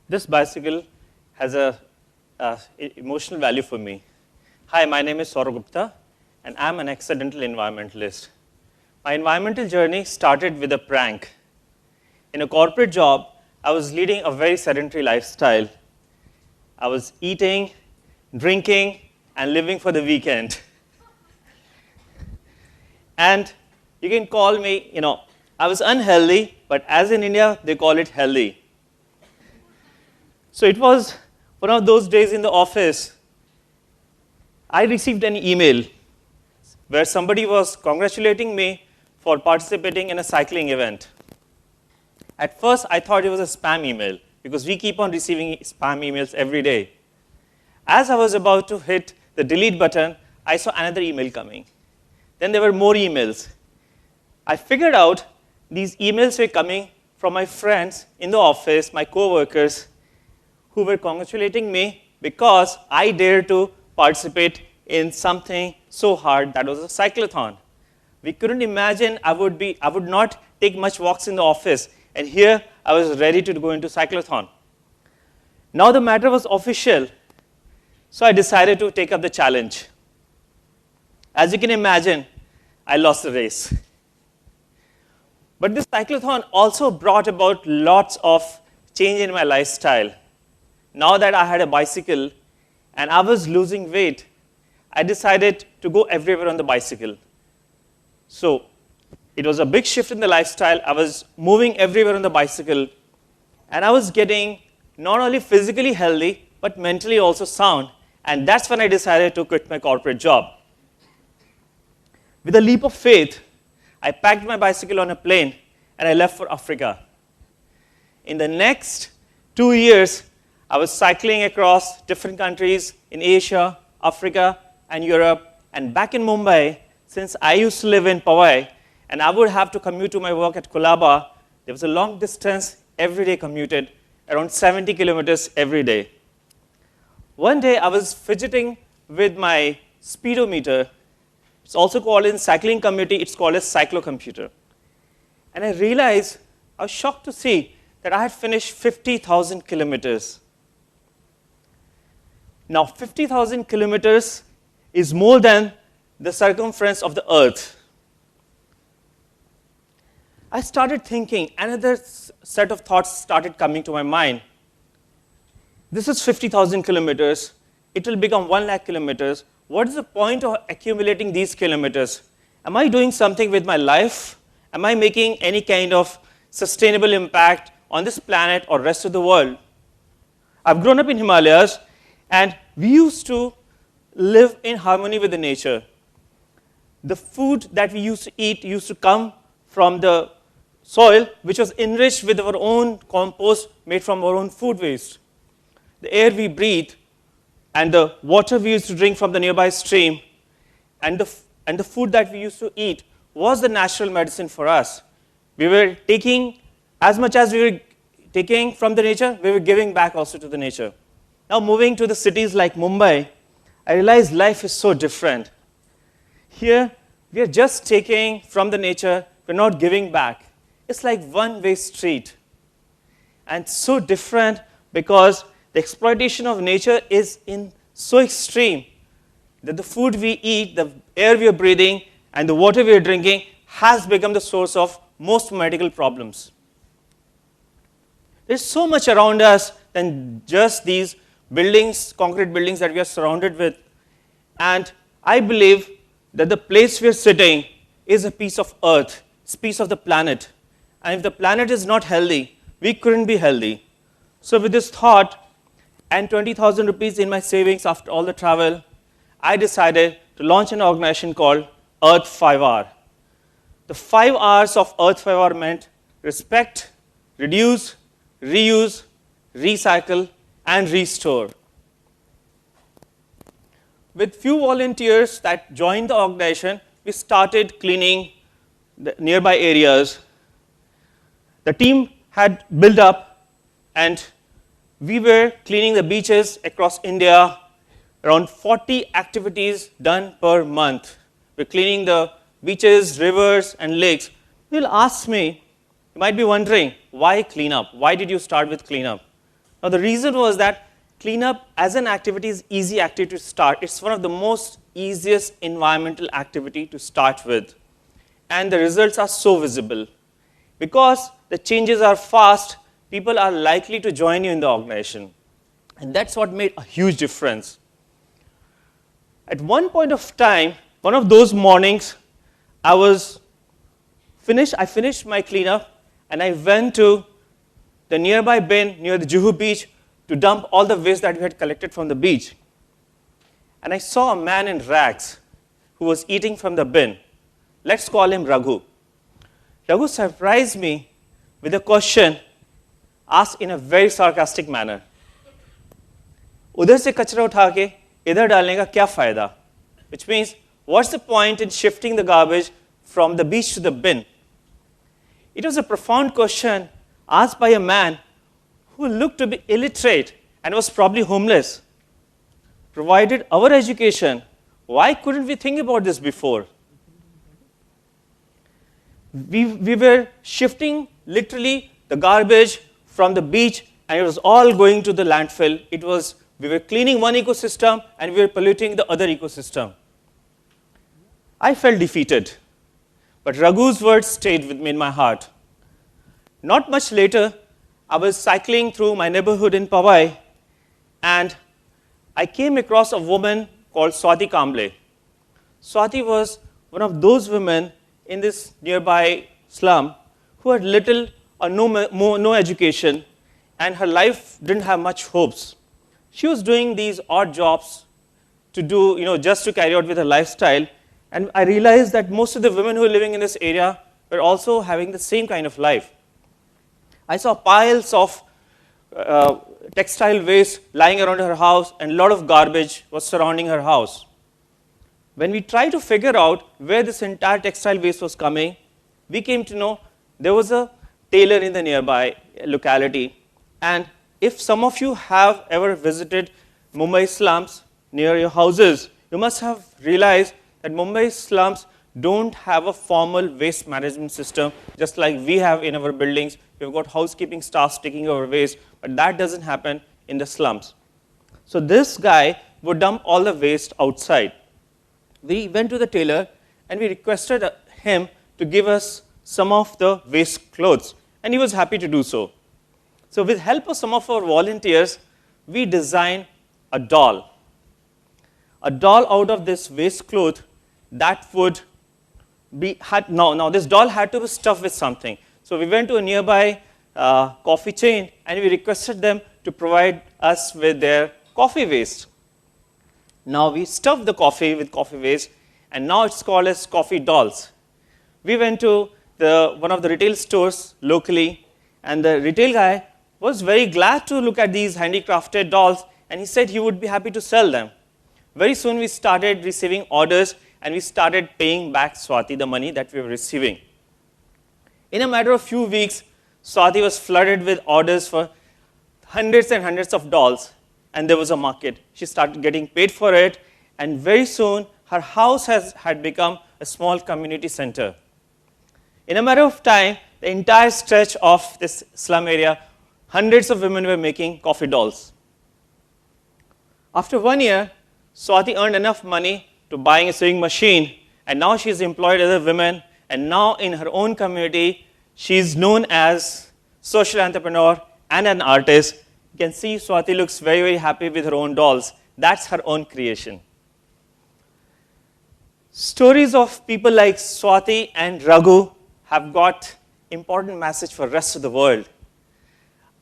This bicycle has a emotional value for me. Hi, my name is Saurabh Gupta, and I'm an accidental environmentalist. My environmental journey started with a prank. In a corporate job, I was leading a very sedentary lifestyle. I was eating, drinking, and living for the weekend. And you can call me, I was unhealthy, but as in India, they call it healthy. So it was one of those days in the office. I received an email where somebody was congratulating me for participating in a cycling event. At first, I thought it was a spam email because we keep on receiving spam emails every day. As I was about to hit the delete button, I saw another email coming. Then there were more emails. I figured out these emails were coming from my friends in the office, my coworkers, who were congratulating me because I dared to participate in something so hard that was a cyclothon. We couldn't imagine I would not take much walks in the office, and here I was ready to go into cyclothon. Now the matter was official, so I decided to take up the challenge. As you can imagine, I lost the race. But this cyclothon also brought about lots of change in my lifestyle. Now that I had a bicycle and I was losing weight, I decided to go everywhere on the bicycle. So it was a big shift in the lifestyle. I was moving everywhere on the bicycle, and I was getting not only physically healthy, but mentally also sound. And that's when I decided to quit my corporate job. With a leap of faith, I packed my bicycle on a plane, and I left for Africa. In the next 2 years, I was cycling across different countries in Asia, Africa, and Europe. And back in Mumbai, since I used to live in Powai, and I would have to commute to my work at Colaba, there was a long distance, every day commuted, around 70 kilometers every day. One day, I was fidgeting with my speedometer. It's also called in cycling community, it's called a cyclocomputer. And I realized, I was shocked to see that I had finished 50,000 kilometers. Now, 50,000 kilometers is more than the circumference of the Earth. I started thinking, another set of thoughts started coming to my mind. This is 50,000 kilometers. It will become 1 lakh kilometers. What is the point of accumulating these kilometers? Am I doing something with my life? Am I making any kind of sustainable impact on this planet or rest of the world? I've grown up in Himalayas, and we used to live in harmony with the nature. The food that we used to eat used to come from the soil, which was enriched with our own compost made from our own food waste. The air we breathe and the water we used to drink from the nearby stream and the food that we used to eat was the natural medicine for us. We were taking, as much as we were taking from the nature, we were giving back also to the nature. Now moving to the cities like Mumbai, I realized life is so different. Here, we are just taking from the nature, we're not giving back. It's like one-way street. And so different because the exploitation of nature is so extreme that the food we eat, the air we are breathing, and the water we are drinking has become the source of most medical problems. There's so much around us than just these buildings, concrete buildings that we are surrounded with. And I believe that the place we are sitting is a piece of earth, it's a piece of the planet. And if the planet is not healthy, we couldn't be healthy. So with this thought and 20,000 rupees in my savings after all the travel, I decided to launch an organization called Earth 5R. The 5 R's of Earth 5R meant respect, reduce, reuse, recycle, and restore. With few volunteers that joined the organization, we started cleaning the nearby areas. The team had built up, and we were cleaning the beaches across India, around 40 activities done per month. We're cleaning the beaches, rivers, and lakes. You'll ask me, you might be wondering, why cleanup? Why did you start with cleanup? Now, the reason was that cleanup as an activity is easy activity to start. It's one of the most easiest environmental activity to start with. And the results are so visible. Because the changes are fast, people are likely to join you in the organization. And that's what made a huge difference. At one point of time, one of those mornings, I finished my cleanup, and I went to the nearby bin near the Juhu beach to dump all the waste that we had collected from the beach. And I saw a man in rags who was eating from the bin. Let's call him Raghu. Raghu surprised me with a question asked in a very sarcastic manner. उधर से कचरा उठा के इधर डालने का क्या फायदा? Which means, what's the point in shifting the garbage from the beach to the bin? It was a profound question asked by a man who looked to be illiterate and was probably homeless. Provided our education, why couldn't we think about this before? We were shifting literally the garbage from the beach, and it was all going to the landfill. We were cleaning one ecosystem and we were polluting the other ecosystem. I felt defeated, but Raghu's words stayed with me in my heart. Not much later, I was cycling through my neighborhood in Powai, and I came across a woman called Swati Kamble. Swati was one of those women in this nearby slum who had little or no education, and her life didn't have much hopes. She was doing these odd jobs to do, just to carry out with her lifestyle, and I realized that most of the women who were living in this area were also having the same kind of life. I saw piles of textile waste lying around her house, and a lot of garbage was surrounding her house. When we tried to figure out where this entire textile waste was coming, we came to know there was a tailor in the nearby locality. And if some of you have ever visited Mumbai slums near your houses, you must have realized that Mumbai slums don't have a formal waste management system, just like we have in our buildings. We've got housekeeping staff taking our waste, but that doesn't happen in the slums. So this guy would dump all the waste outside. We went to the tailor and we requested him to give us some of the waste clothes, and he was happy to do so. So with help of some of our volunteers, we designed a doll out of this waste cloth that would be, now this doll had to be stuffed with something. So we went to a nearby coffee chain and we requested them to provide us with their coffee waste. Now we stuffed the coffee with coffee waste, and now it's called as coffee dolls. We went to one of the retail stores locally, and the retail guy was very glad to look at these handicrafted dolls, and he said he would be happy to sell them. Very soon we started receiving orders, and we started paying back Swati the money that we were receiving. In a matter of few weeks, Swati was flooded with orders for hundreds and hundreds of dolls, and there was a market. She started getting paid for it, and very soon her house had become a small community center. In a matter of time, the entire stretch of this slum area, hundreds of women were making coffee dolls. After 1 year, Swati earned enough money to buying a sewing machine, and now she's employed other women, and now in her own community, she's known as social entrepreneur and an artist. You can see Swati looks very, very happy with her own dolls. That's her own creation. Stories of people like Swati and Raghu have got important message for the rest of the world.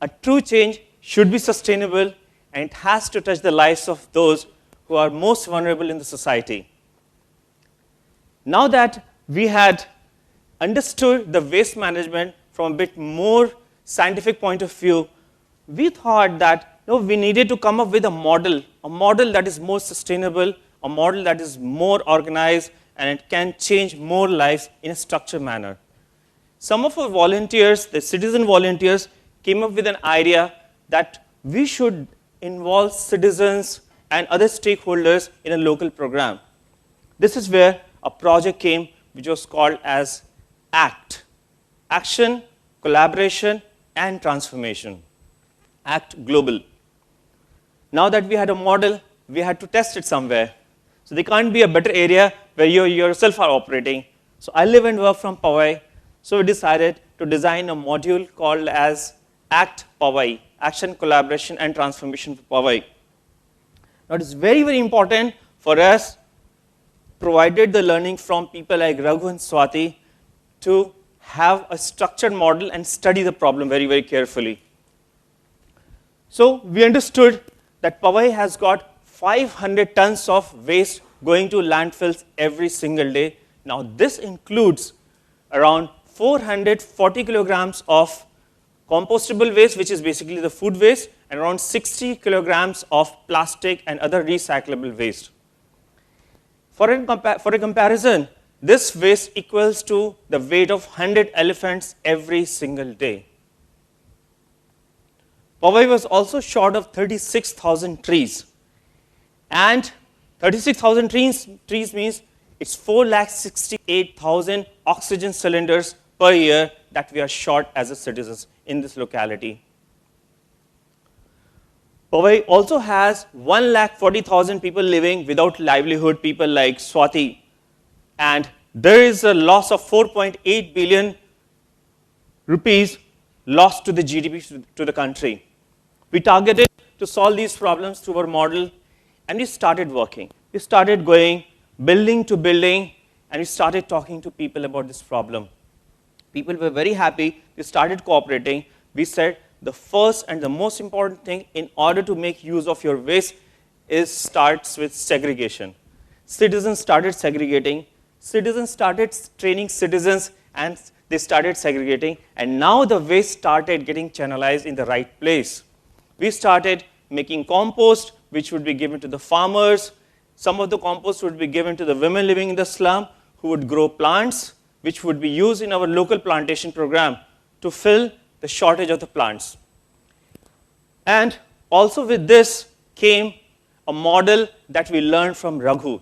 A true change should be sustainable, and it has to touch the lives of those who are most vulnerable in the society. Now that we had understood the waste management from a bit more scientific point of view, we thought that we needed to come up with a model that is more sustainable, a model that is more organized, and it can change more lives in a structured manner. Some of our volunteers, the citizen volunteers, came up with an idea that we should involve citizens and other stakeholders in a local program. This is where a project came which was called as ACT, Action, Collaboration, and Transformation. act global. Now that we had a model, we had to test it somewhere. So there can't be a better area where you yourself are operating. So I live and work from Powai. So we decided to design a module called as ACT Powai, Action, Collaboration, and Transformation for Powai. Now it is very, very important for us, provided the learning from people like Raghu and Swati, to have a structured model and study the problem very, very carefully. So we understood that Powai has got 500 tons of waste going to landfills every single day. Now this includes around 440 kilograms of compostable waste, which is basically the food waste, and around 60 kilograms of plastic and other recyclable waste. For a comparison, this waste equals to the weight of 100 elephants every single day. Powai was also short of 36,000 trees. And 36,000 trees means it's 468,000 oxygen cylinders per year that we are short as a citizens in this locality. Powai also has 140,000 people living without livelihood, people like Swati. And there is a loss of 4.8 billion rupees lost to the GDP to the country. We targeted to solve these problems through our model, and we started working. We started going building to building, and we started talking to people about this problem. People were very happy. We started cooperating. We said the first and the most important thing in order to make use of your waste starts with segregation. Citizens started segregating. Citizens started training citizens, and they started segregating. And now the waste started getting channelized in the right place. We started making compost, which would be given to the farmers. Some of the compost would be given to the women living in the slum who would grow plants, which would be used in our local plantation program to fill the shortage of the plants. And also with this came a model that we learned from Raghu.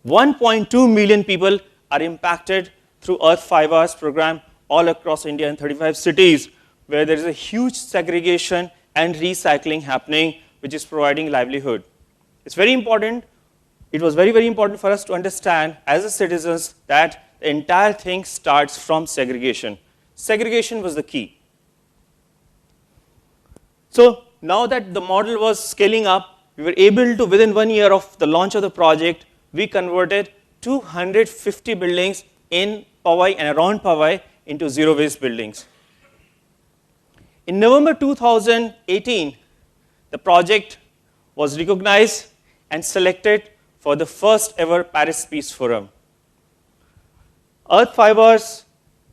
1.2 million people are impacted through Earth 5 Hours program all across India in 35 cities, where there is a huge segregation and recycling happening, which is providing livelihood. It's very important. It was very, very important for us to understand as a citizens that the entire thing starts from segregation. Segregation was the key. So now that the model was scaling up, we were able to, within 1 year of the launch of the project, we converted 250 buildings in Powai and around Powai into zero waste buildings. In November 2018, the project was recognized and selected for the first ever Paris Peace Forum. Earth 5 Hours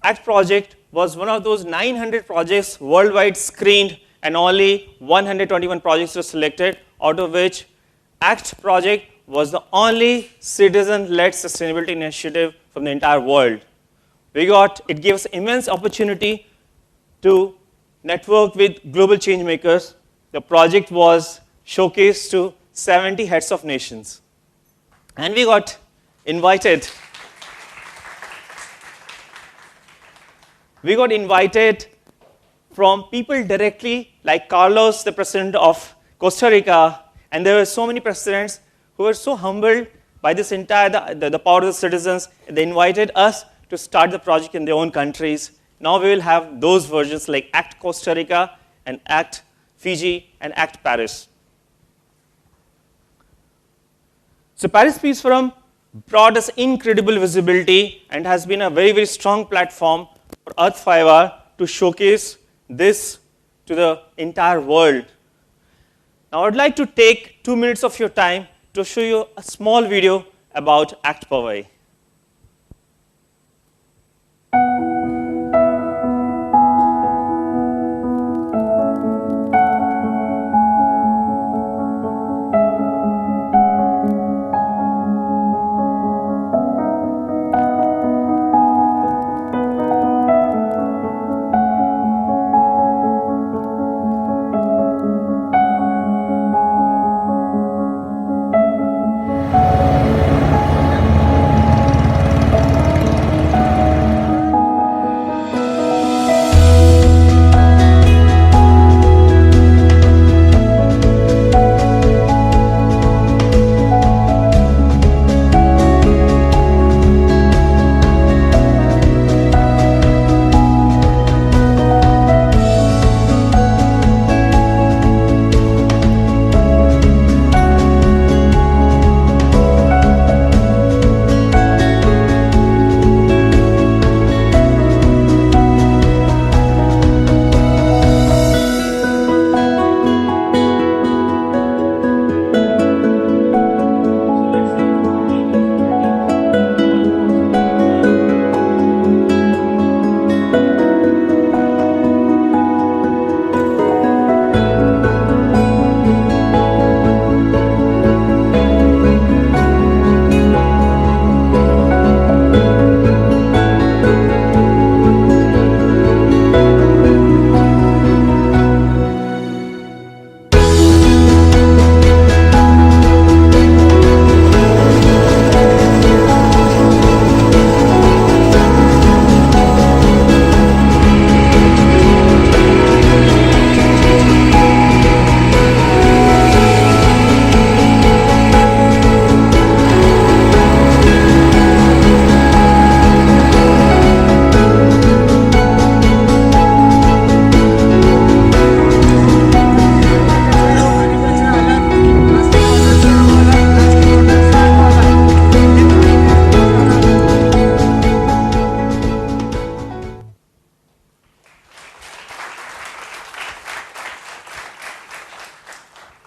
ACT project was one of those 900 projects worldwide screened, and only 121 projects were selected, out of which ACT project was the only citizen-led sustainability initiative from the entire world. It gave us immense opportunity to network with global change makers. The project was showcased to 70 heads of nations. And we got invited. We got invited from people directly, like Carlos, the president of Costa Rica, and there were so many presidents who were so humbled by this entire, the power of the citizens. They invited us to start the project in their own countries. Now we will have those versions like ACT Costa Rica and ACT Fiji and ACT Paris. So Paris Peace Forum brought us incredible visibility and has been a very, very strong platform for Earth 5 Hour to showcase this to the entire world. Now I would like to take 2 minutes of your time to show you a small video about ACT Powai.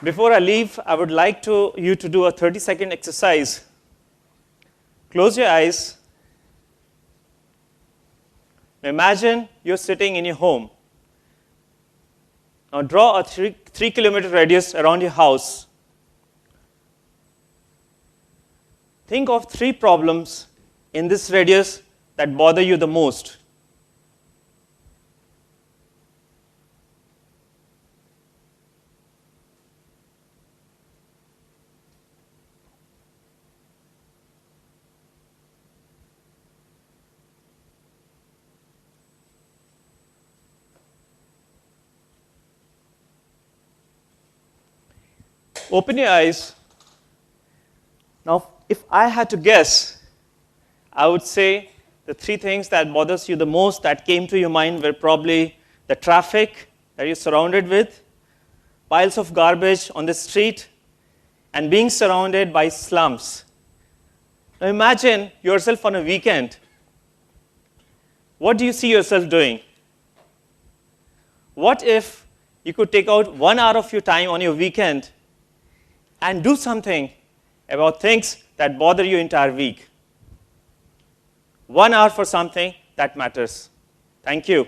Before I leave, I would like you to do a 30-second exercise. Close your eyes. Now imagine you're sitting in your home. Now draw a 3-kilometer radius around your house. Think of 3 problems in this radius that bother you the most. Open your eyes. Now, if I had to guess, I would say the 3 things that bothers you the most that came to your mind were probably the traffic that you're surrounded with, piles of garbage on the street, and being surrounded by slums. Now imagine yourself on a weekend. What do you see yourself doing? What if you could take out 1 hour of your time on your weekend and do something about things that bother you entire week? 1 hour for something that matters. Thank you.